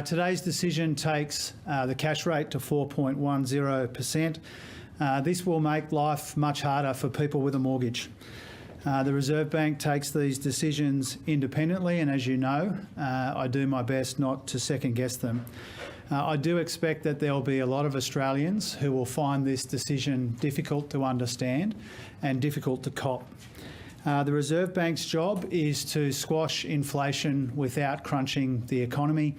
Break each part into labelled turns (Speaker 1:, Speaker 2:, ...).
Speaker 1: Today's decision takes the cash rate to 4.10%. This will make life much harder for people with a mortgage. The Reserve Bank takes these decisions independently, and as you know, I do my best not to second guess them. I do expect that there will be a lot of Australians who will find this decision difficult to understand and difficult to cop. The Reserve Bank's job is to squash inflation without crunching the economy,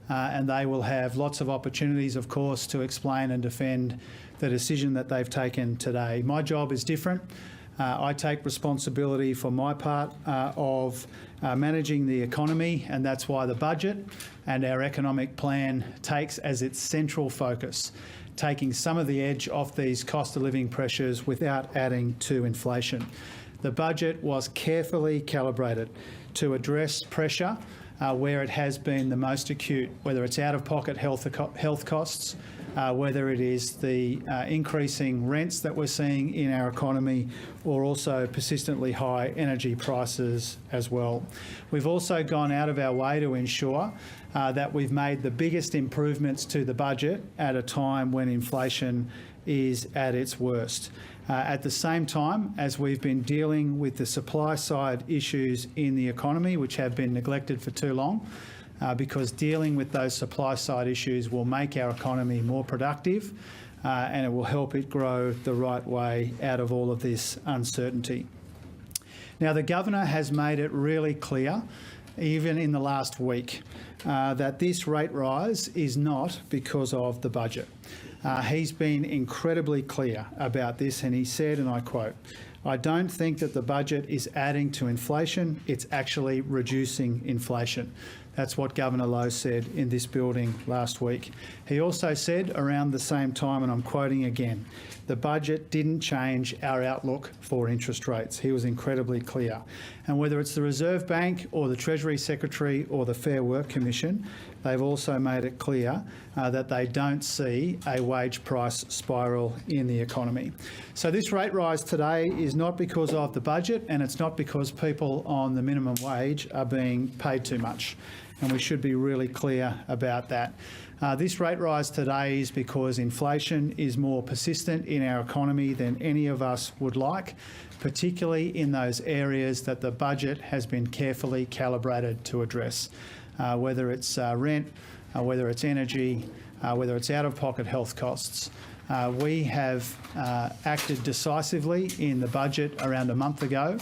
Speaker 1: and they will have lots of opportunities, of course, to explain and defend the decision that they've taken today. My job is different. I take responsibility for my part of managing the economy, and that's why the budget and our economic plan takes as its central focus, taking some of the edge off these cost of living pressures without adding to inflation. The budget was carefully calibrated to address pressure where it has been the most acute, whether it's out-of-pocket health costs, whether it is the increasing rents that we're seeing in our economy, or also persistently high energy prices as well. We've also gone out of our way to ensure that we've made the biggest improvements to the budget at a time when inflation is at its worst. At the same time as we've been dealing with the supply side issues in the economy, which have been neglected for too long, because dealing with those supply side issues will make our economy more productive and it will help it grow the right way out of all of this uncertainty. Now, the Governor has made it really clear, even in the last week, that this rate rise is not because of the budget. He's been incredibly clear about this, and he said, and I quote, "I don't think that the budget is adding to inflation, it's actually reducing inflation." That's what Governor Lowe said in this building last week. He also said around the same time, and I'm quoting again, "The budget didn't change our outlook for interest rates." He was incredibly clear. And whether it's the Reserve Bank or the Treasury Secretary or the Fair Work Commission, they've also made it clear that they don't see a wage price spiral in the economy. So this rate rise today is not because of the budget, and it's not because people on the minimum wage are being paid too much. And we should be really clear about that. This rate rise today is because inflation is more persistent in our economy than any of us would like, particularly in those areas that the budget has been carefully calibrated to address, whether it's rent, whether it's energy, whether it's out-of-pocket health costs. We have acted decisively in the budget around a month ago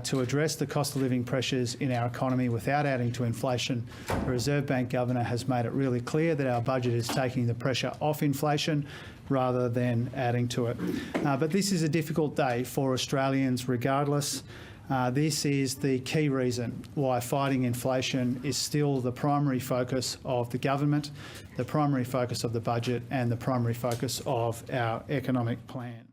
Speaker 1: to address the cost of living pressures in our economy without adding to inflation. The Reserve Bank Governor has made it really clear that our budget is taking the pressure off inflation rather than adding to it. But this is a difficult day for Australians regardless. This is the key reason why fighting inflation is still the primary focus of the government, the primary focus of the budget, and the primary focus of our economic plan.